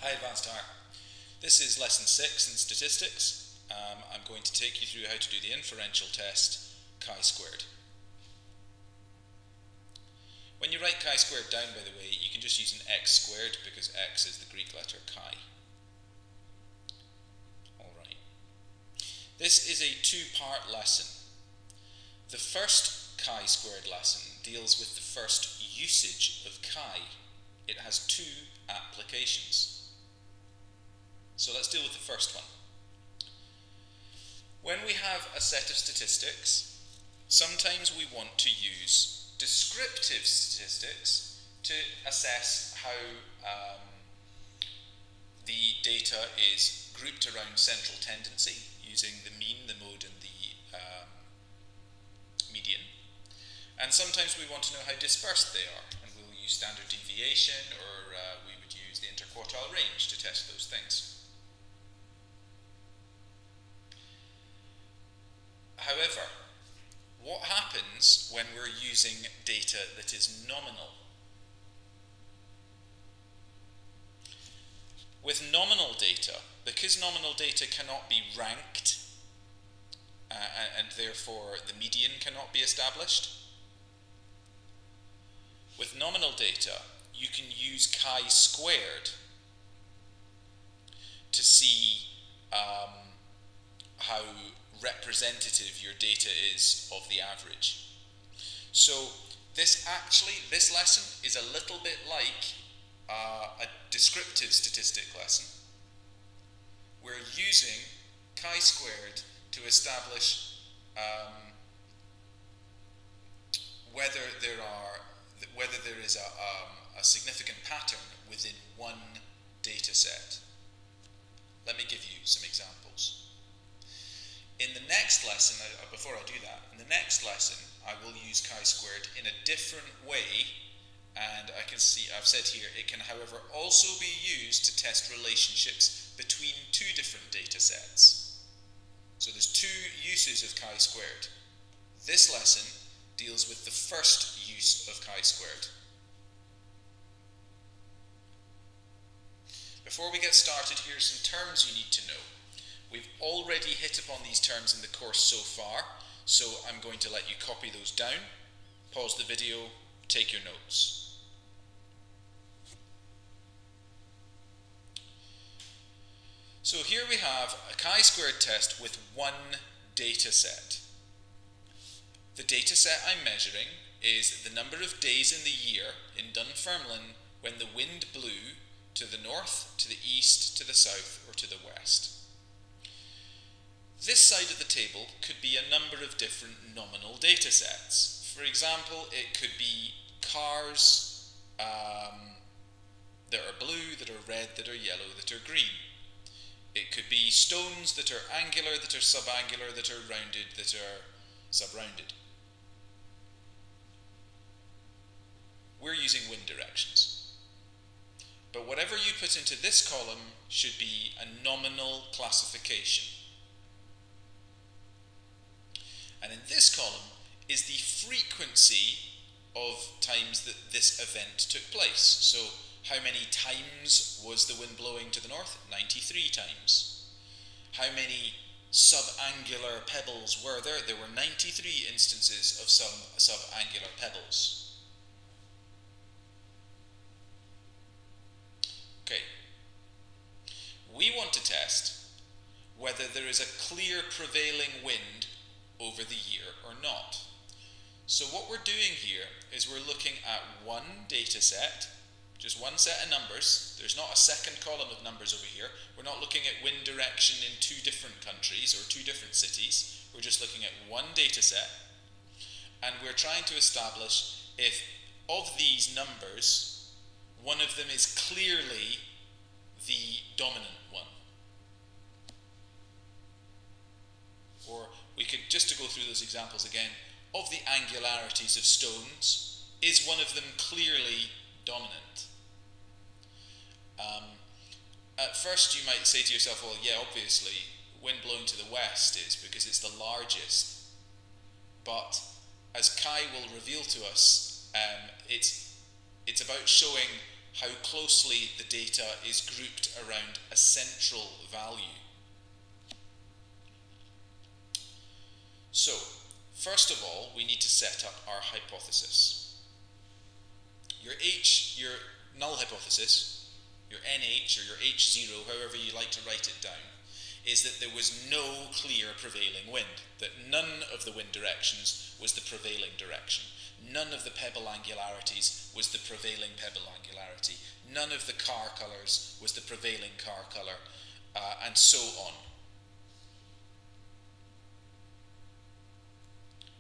Hi Advanced R. This is lesson 6 in statistics. I'm going to take you through how to do the inferential test chi-squared. When you write chi-squared down, by the way, you can just use an x squared because x is the Greek letter chi. Alright. This is a two-part lesson. The first chi-squared lesson deals with the first usage of chi. It has two applications. So let's deal with the first one. When we have a set of statistics, sometimes we want to use descriptive statistics to assess how the data is grouped around central tendency using the mean, the mode, and the median. And sometimes we want to know how dispersed they are, and we'll use standard deviation, or we would use the interquartile range to test those things. However, what happens when we're using data that is nominal? With nominal data, because nominal data cannot be ranked, and therefore the median cannot be established, with nominal data, you can use chi-squared to see how representative your data is of the average. So this lesson is a little bit like a descriptive statistic lesson. We're using chi-squared to establish whether there is a significant pattern within one data set. Let me give you some examples. In the next lesson, before I do that, in the next lesson, I will use chi-squared in a different way, and I've said here, it can, however, also be used to test relationships between two different data sets. So there's two uses of chi-squared. This lesson deals with the first use of chi-squared. Before we get started, here are some terms you need to know. We've already hit upon these terms in the course so far, so I'm going to let you copy those down, pause the video, take your notes. So here we have a chi-squared test with one data set. The data set I'm measuring is the number of days in the year in Dunfermline when the wind blew to the north, to the east, to the south, or to the west. This side of the table could be a number of different nominal data sets. For example, it could be cars that are blue, that are red, that are yellow, that are green. It could be stones that are angular, that are subangular, that are rounded, that are subrounded. We're using wind directions. But whatever you put into this column should be a nominal classification. And in this column is the frequency of times that this event took place. So how many times was the wind blowing to the north? 93 times. How many subangular pebbles were there? There were 93 instances of subangular pebbles. Okay. We want to test whether there is a clear prevailing wind over the year or not. So what we're doing here is we're looking at one data set, just one set of numbers. There's not a second column of numbers over here. We're not looking at wind direction in two different countries or two different cities. We're just looking at one data set, and we're trying to establish if of these numbers, one of them is clearly the dominant one. Or we could, just to go through those examples again, of the angularities of stones, is one of them clearly dominant? At first you might say to yourself, well, yeah, obviously, wind blowing to the west is because it's the largest. But as Kai will reveal to us, it's about showing how closely the data is grouped around a central value. So, first of all, we need to set up our hypothesis. Your null hypothesis, your NH or your H0, however you like to write it down, is that there was no clear prevailing wind, that none of the wind directions was the prevailing direction. None of the pebble angularities was the prevailing pebble angularity. None of the car colours was the prevailing car colour, and so on.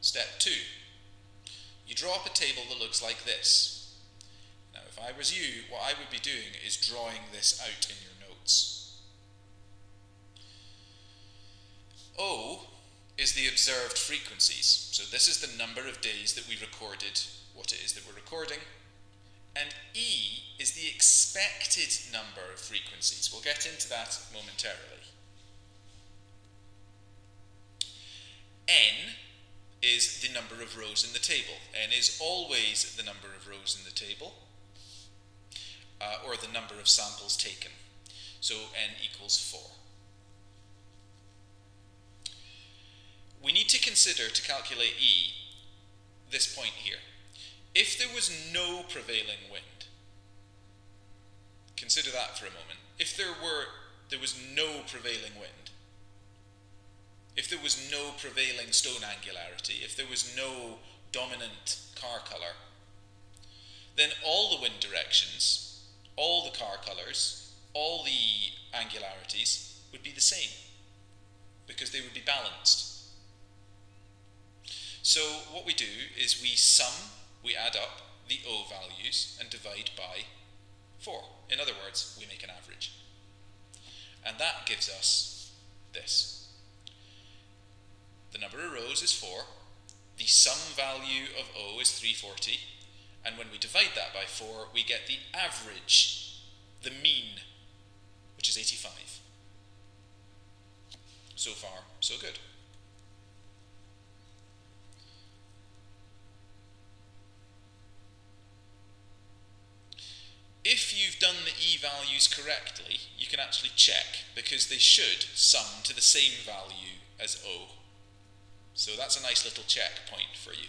Step 2. You draw up a table that looks like this. Now, if I was you, what I would be doing is drawing this out in your notes. O is the observed frequencies. So this is the number of days that we recorded what it is that we're recording. And E is the expected number of frequencies. We'll get into that momentarily. N is the number of rows in the table. N is always the number of rows in the table, or the number of samples taken. So N equals 4. We need to consider, to calculate E, this point here. If there was no prevailing wind, consider that for a moment. If there was no prevailing wind, if there was no prevailing stone angularity, if there was no dominant car colour, then all the wind directions, all the car colours, all the angularities would be the same, because they would be balanced. So what we do is we add up the O values and divide by 4. In other words, we make an average. And that gives us this. The number of rows is 4, the sum value of O is 340, and when we divide that by 4, we get the average, the mean, which is 85. So far, so good. If you've done the E values correctly, you can actually check, because they should sum to the same value as O. So that's a nice little checkpoint for you.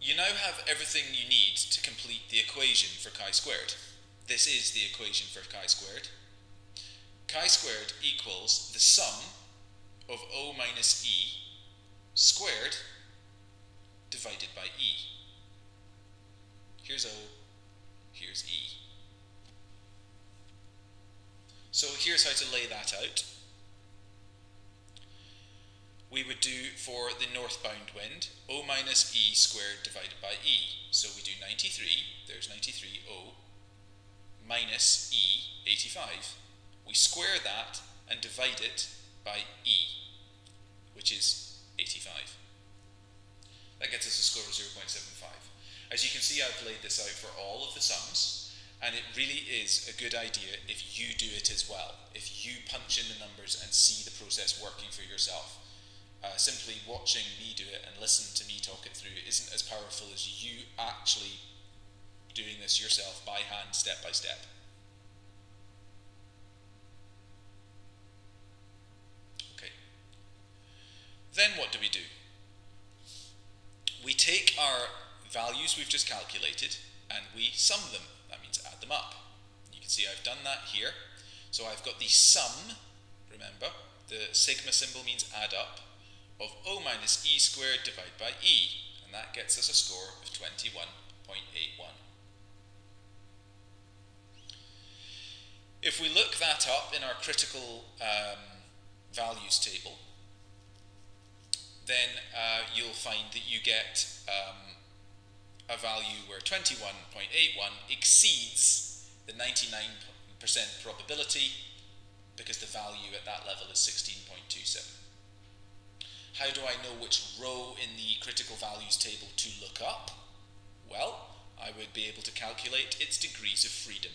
You now have everything you need to complete the equation for chi-squared. This is the equation for chi-squared. Chi-squared equals the sum of O minus E squared divided by E. Here's O, here's E. So here's how to lay that out. We would do for the northbound wind, O minus E squared divided by E. So we do 93, there's 93 O, minus E, 85. We square that and divide it by E, which is 85. That gets us a score of 0.75. As you can see, I've laid this out for all of the sums, and it really is a good idea if you do it as well, if you punch in the numbers and see the process working for yourself. Simply watching me do it and listen to me talk it through isn't as powerful as you actually doing this yourself by hand, step by step. Okay. Then what do? We take our values we've just calculated and we sum them. That means add them up. You can see I've done that here. So I've got the sum, remember, the sigma symbol means add up, of O minus E squared divided by E, and that gets us a score of 21.81. If we look that up in our critical values table, then you'll find that you get a value where 21.81 exceeds the 99% probability, because the value at that level is 16.27. How do I know which row in the critical values table to look up? Well, I would be able to calculate its degrees of freedom.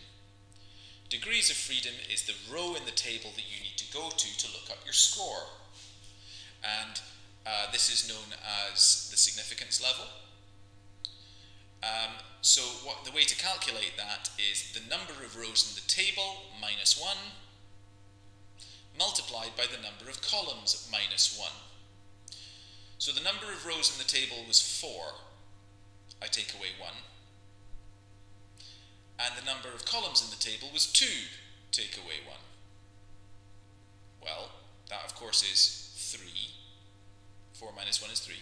Degrees of freedom is the row in the table that you need to go to look up your score. And This is known as the significance level. So the way to calculate that is the number of rows in the table minus 1 multiplied by the number of columns minus 1. So the number of rows in the table was 4. I take away 1. And the number of columns in the table was 2. Take away 1. Well, that of course is 3. 4 minus 1 is 3.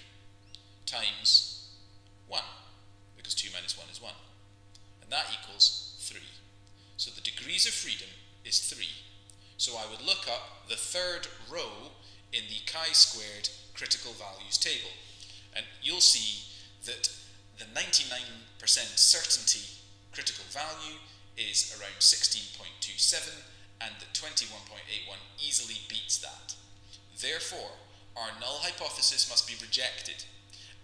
Times 1. Because 2 minus 1 is 1. And that equals 3. So the degrees of freedom is 3. So I would look up the third row in the chi-squared critical values table. And you'll see that the 99% certainty critical value is around 16.27, and that 21.81 easily beats that. Therefore, our null hypothesis must be rejected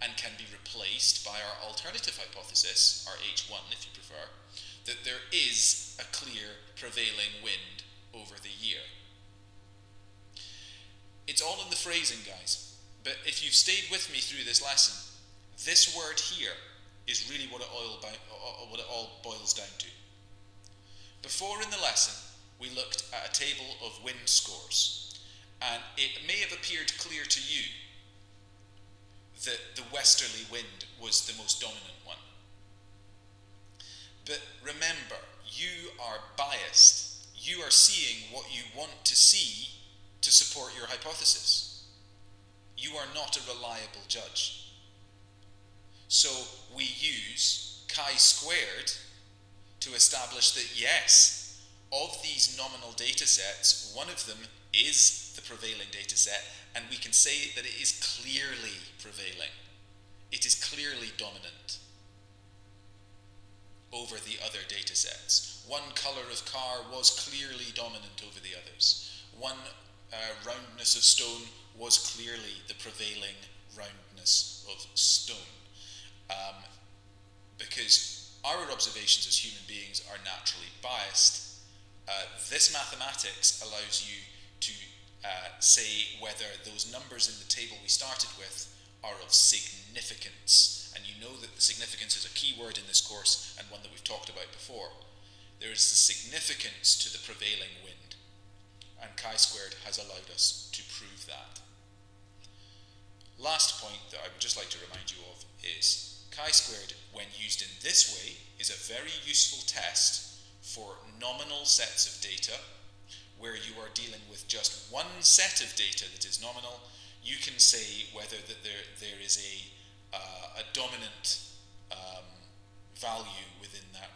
and can be replaced by our alternative hypothesis, our H1 if you prefer, that there is a clear prevailing wind over the year. It's all in the phrasing, guys, but if you've stayed with me through this lesson, this word here is really what it all boils down to. Before in the lesson, we looked at a table of wind scores, and it may have appeared clear to you that the westerly wind was the most dominant one. But remember, you are biased. You are seeing what you want to see to support your hypothesis. You are not a reliable judge. So we use chi-squared to establish that yes, of these nominal data sets, one of them is the prevailing data set, and we can say that it is clearly prevailing. It is clearly dominant over the other data sets. One colour of car was clearly dominant over the others. One roundness of stone was clearly the prevailing roundness of stone. Because our observations as human beings are naturally biased, this mathematics allows you to say whether those numbers in the table we started with are of significance. And you know that the significance is a key word in this course, and one that we've talked about before. There is the significance to the prevailing wind, and chi-squared has allowed us to prove that. Last point that I would just like to remind you of is chi-squared, when used in this way, is a very useful test for nominal sets of data, where you are dealing with just one set of data that is nominal. You can say whether that there is a dominant value within that